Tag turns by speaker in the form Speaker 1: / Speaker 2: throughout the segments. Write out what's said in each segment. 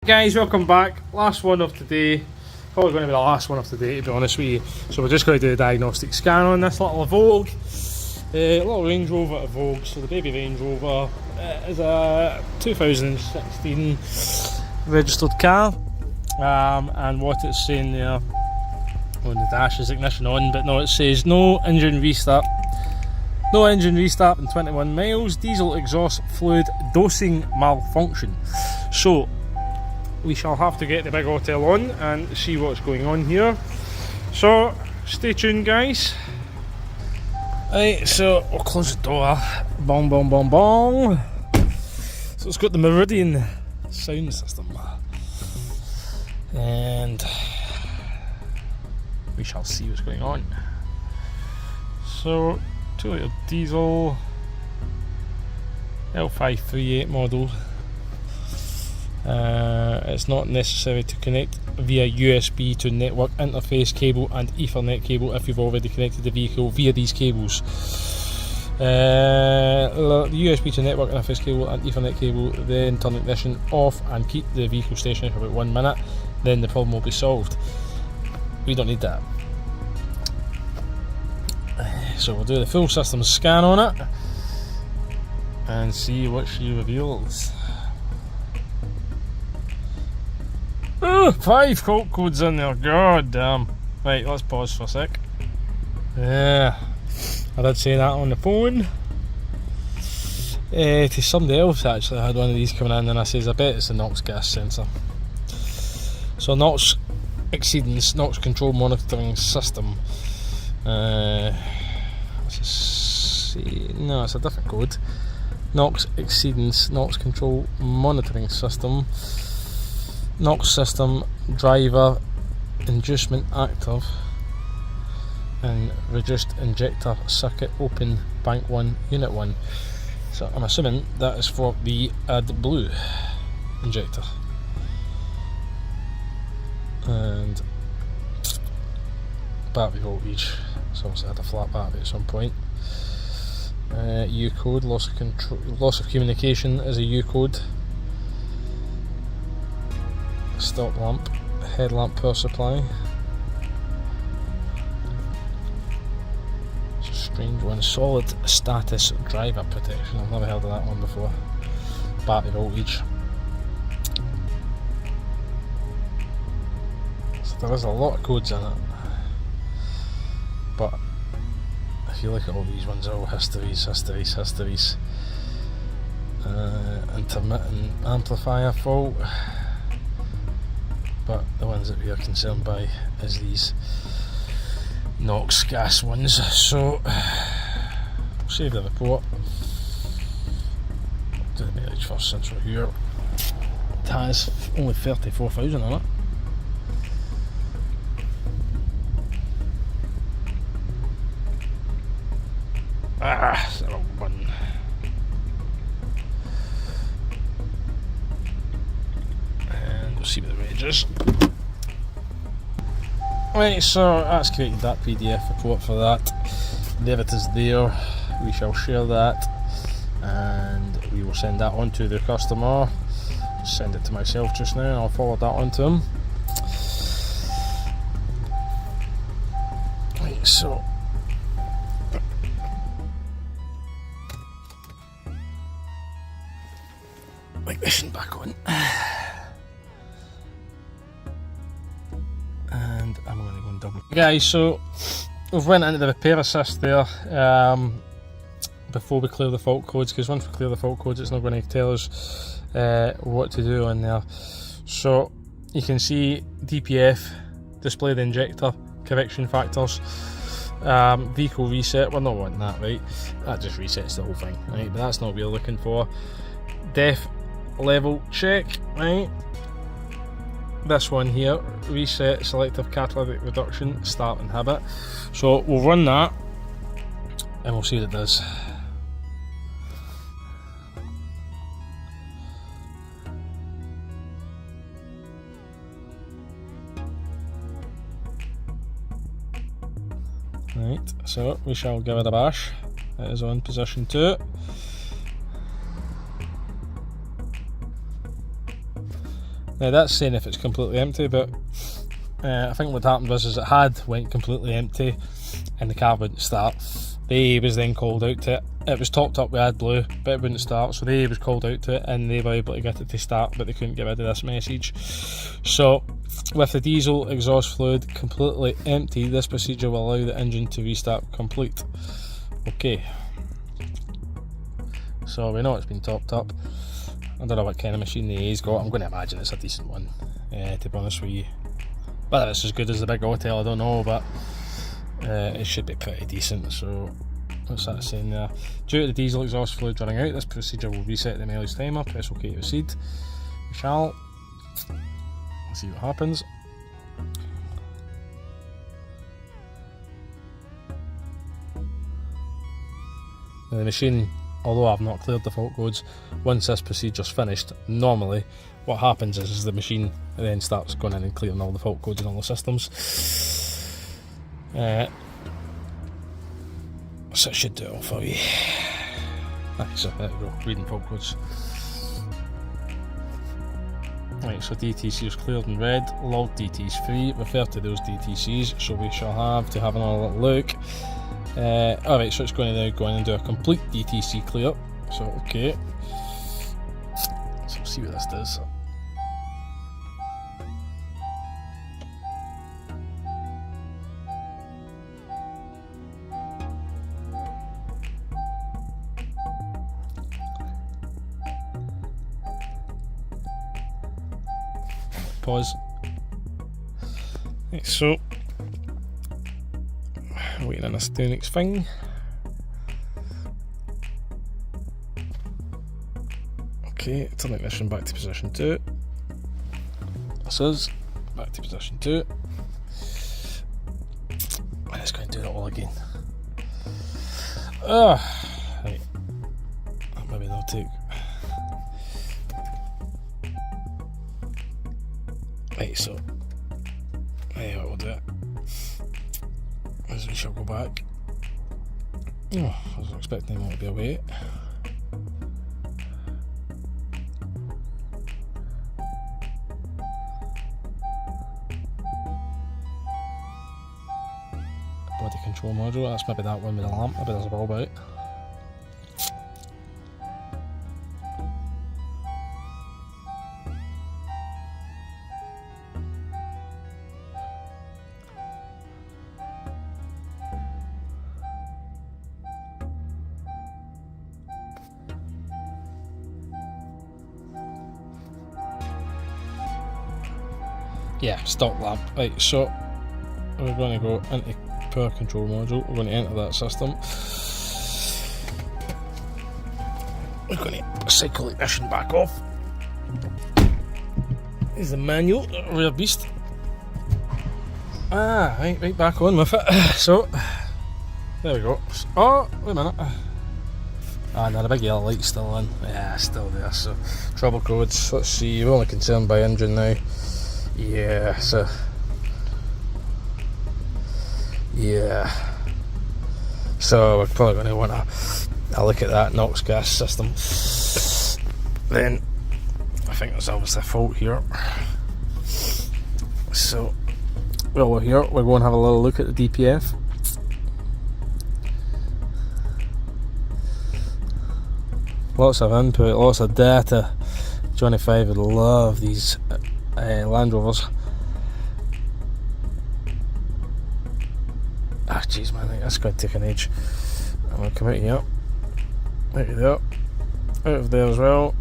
Speaker 1: Guys, welcome back. Last one of today. Probably going to be the last one of today, to be honest with you. So we're just going to do a diagnostic scan on this little Evogue. Little Range Rover Evogue. So the baby Range Rover is a 2016 registered car. And what it's saying there on the dash is ignition on, but no, it says no engine restart. No engine restart in 21 miles. Diesel exhaust fluid dosing malfunction. So we shall have to get the big hotel on and see what's going on here. So stay tuned, guys. Right, so we'll close the door. Bong, bong, bong, bong. So it's got the Meridian sound system, and we shall see what's going on. So 2-litre diesel, L538 model. It's not necessary to connect via USB to network interface cable and Ethernet cable if you've already connected the vehicle via these cables. USB to network interface cable and Ethernet cable, then turn ignition off and keep the vehicle stationary for about 1 minute, then the problem will be solved. We don't need that. So we'll do the full system scan on it and see what she reveals. Oh, 5 code codes in there, god damn. Right, let's pause for a sec. Yeah, I did say that on the phone to somebody else. Actually, I had one of these coming in and I says, I bet it's the NOx gas sensor. So NOx exceedance, NOx control monitoring system. Let's just see. No, it's a different code. NOx exceedance, NOx control monitoring system. NOx system driver inducement active and reduced injector circuit open bank 1 unit 1. So I'm assuming that is for the AdBlue injector. And battery voltage, so obviously I had a flat battery at some point. U code, loss of control, loss of communication is a U code. Stop lamp, headlamp power supply. It's a strange one. Solid status driver protection. I've never heard of that one before. Battery voltage. So there is a lot of codes in it. But if you look at all these ones, they're all histories. Intermittent amplifier fault. But the ones that we are concerned by is these NOx gas ones. So we'll save the report. Do the mileage first since we're here. It has only 34,000 on it. It's the wrong one. We'll see what the range is. Right, so that's created that PDF report for that. There it is there. We shall share that and we will send that on to the customer. Send it to myself just now and I'll forward that on to him. Right, so ignition back on. And I'm going to go and double. Guys, so we've went into the repair assist there before we clear the fault codes, because once we clear the fault codes it's not going to tell us what to do on there. So you can see DPF, display the injector, correction factors, vehicle reset. We're not wanting that, right? That just resets the whole thing, right? But that's not what we're looking for. Def level check, right? This one here, reset selective catalytic reduction, start inhibit. So we'll run that and we'll see what it does. Right, so we shall give it a bash. It is on position 2. Now that's saying if it's completely empty, but I think what happened was it had went completely empty and the car wouldn't start. The A was then called out to it. It was topped up with AdBlue, but it wouldn't start, so the A was called out to it and they were able to get it to start, but they couldn't get rid of this message. So with the diesel exhaust fluid completely empty, this procedure will allow the engine to restart complete. Okay, so we know it's been topped up. I don't know what kind of machine the A's got. I'm going to imagine it's a decent one, to be honest with you. Whether it's as good as the big Autel, I don't know, but it should be pretty decent. So what's that saying there? Due to the diesel exhaust fluid running out, this procedure will reset the mileage timer. Press OK to proceed. We shall. Let's see what happens. Now the machine, although I've not cleared the fault codes, once this procedure's finished, normally what happens is the machine then starts going in and clearing all the fault codes in all the systems. So it should do it all for you. So there we go, reading fault codes. Right, so DTC is cleared in red, log DTs free, refer to those DTCs, so we shall have to have another little look. Alright, so it's going to now go in and do a complete DTC clear, so okay. So we'll see what this does. Pause. Right, so waiting on this to do next thing. Okay, turn ignition back to position 2. This is back to position 2. And it's going to do it all again. Right. Maybe they'll take. Right, so yeah, we'll do it. As we shall go back. Oh, I was expecting him to be away. Body control module, that's maybe that one with the lamp, maybe there's a bulb out. Yeah, stop lamp. Right, so we're going to go into power control module. We're going to enter that system. We're going to cycle ignition back off. Here's the manual, rear beast. Right back on with it. So there we go. Oh, wait a minute. No, the big yellow light's still on. Yeah, still there. So trouble codes. Let's see. We're only concerned by engine now. Yeah, so yeah, so we're probably going to want to look at that NOx gas system. Then I think there's obviously a fault here. So while we're here, we're going to have a little look at the DPF. Lots of input, lots of data. Johnny 5 would love these Land Rovers. Jeez man, that's going to take an age. I'm going to come out here, out of there, out of there as well.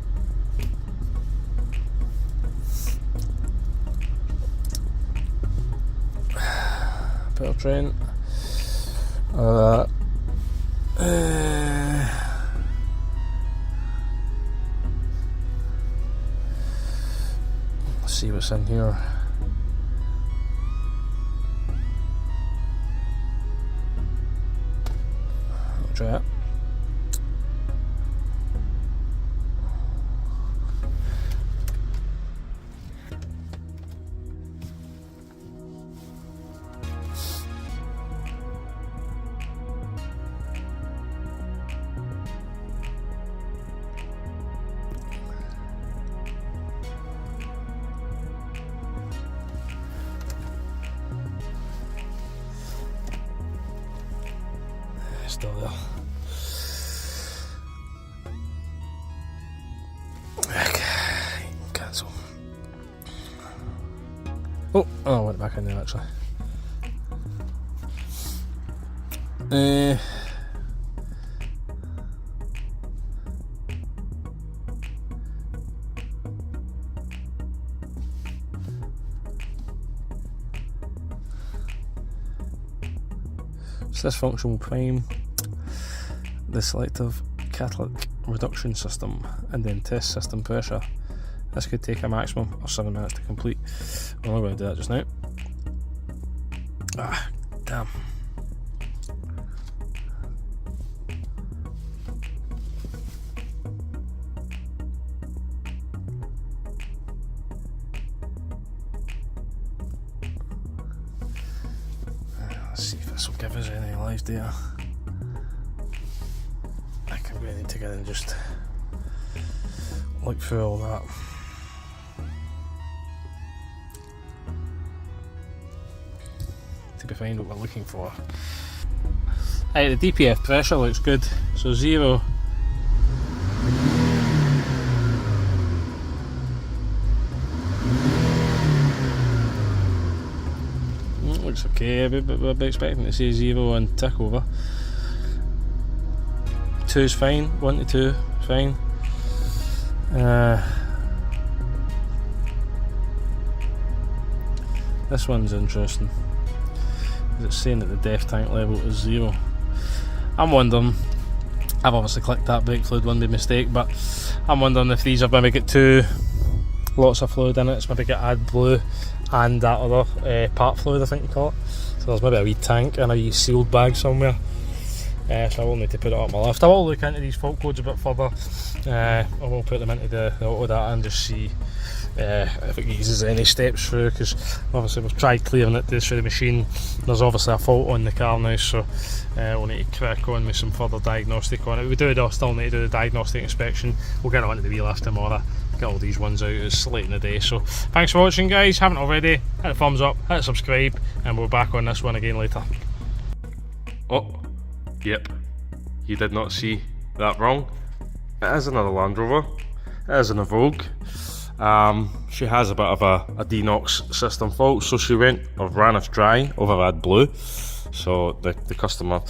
Speaker 1: Powertrain. Let's see what's in here. I'll try it. still there. Okay, cancel. Oh, I went back in there actually. So this function will prime the selective catalytic reduction system and then test system pressure. This could take a maximum of 7 minutes to complete. I'm not going to do that just now. Ah, damn. Let's see if this will give us any live data. I think I'm going to need to get in and just look through all that. To find what we're looking for. The DPF pressure looks good, so 0. Looks okay, we'll be expecting to see 0 and tick over. 2's fine, 1 to 2 fine. This one's interesting. It's saying that the def tank level is 0. I'm wondering, I've obviously clicked that brake fluid one by mistake, but I'm wondering if these have maybe got 2 lots of fluid in it. It's maybe got AdBlue and that other part fluid, I think you call it. So there's maybe a wee tank and a wee sealed bag somewhere. So I will need to put it up my list. I will look into these fault codes a bit further. I will put them into the auto data and just see if it uses any steps through, because obviously we've tried clearing it through the machine. There's obviously a fault on the car now, so we'll need to crack on with some further diagnostic on it. We still need to do the diagnostic inspection. We'll get on to the wheel lift tomorrow, get all these ones out. It's late in the day, so thanks for watching guys. Haven't already, hit a thumbs up, hit subscribe, and we'll be back on this one again later. Oh, yep, you did not see that wrong. It is another Land Rover. It is an Evogue. She has a bit of a DeNOx system fault, so she ran us dry over AdBlue. So the customer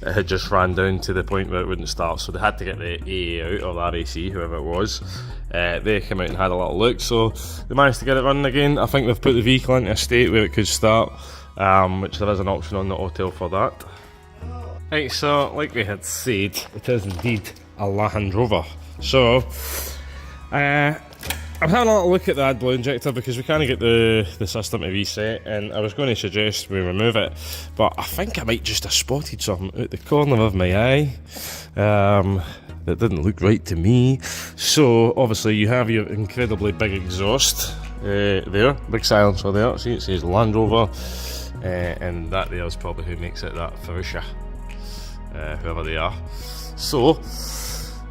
Speaker 1: had just ran down to the point where it wouldn't start, so they had to get the AA out, or the RAC, whoever it was. They came out and had a little look, so they managed to get it running again. I think they've put the vehicle into a state where it could start, which there is an option on the auto for that. Right, so like we had said, it is indeed a Land Rover. So I'm having a little look at the AdBlue injector because we can't get the system to reset, and I was going to suggest we remove it, but I think I might just have spotted something out the corner of my eye that didn't look right to me. So obviously you have your incredibly big exhaust there, big silencer there, see it says Land Rover, and that there is probably who makes it that Furusha, whoever they are. So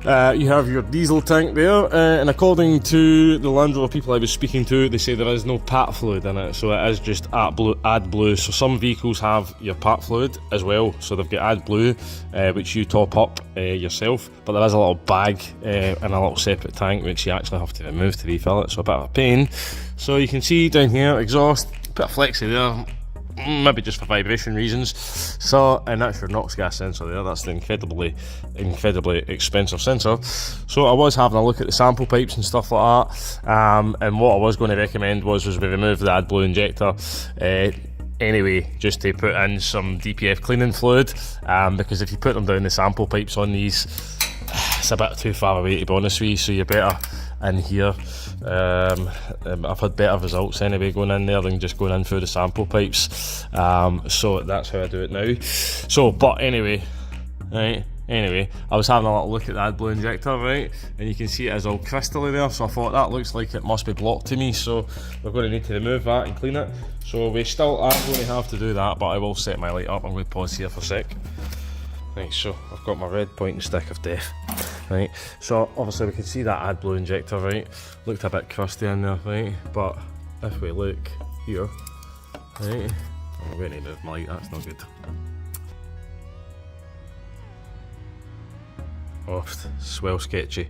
Speaker 1: you have your diesel tank there, and according to the Land Rover people I was speaking to, they say there is no part fluid in it, so it is just AdBlue. So some vehicles have your part fluid as well, so they've got AdBlue, which you top up yourself, but there is a little bag and a little separate tank which you actually have to remove to refill it, so a bit of a pain. So you can see down here, exhaust, bit of flexi there, maybe just for vibration reasons. So, and that's your NOx gas sensor there. That's the incredibly expensive sensor. So I was having a look at the sample pipes and stuff like that, and what I was going to recommend was we remove the AdBlue injector anyway, just to put in some DPF cleaning fluid, because if you put them down the sample pipes on these, it's a bit too far away to be honest with you, so you're better in here. I've had better results anyway going in there than just going in through the sample pipes, so that's how I do it now. So, but anyway, right, I was having a little look at the AdBlue injector, right, and you can see it is all crystally there, so I thought that looks like it must be blocked to me, so we're going to need to remove that and clean it. So we still are going to have to do that, but I will set my light up. I'm going to pause here for a sec. Right, so I've got my red pointing stick of death. Right, so obviously we can see that AdBlue injector, right, looked a bit crusty in there, right, but if we look here, right, I'm going to move my light, that's not good. off. Swell sketchy.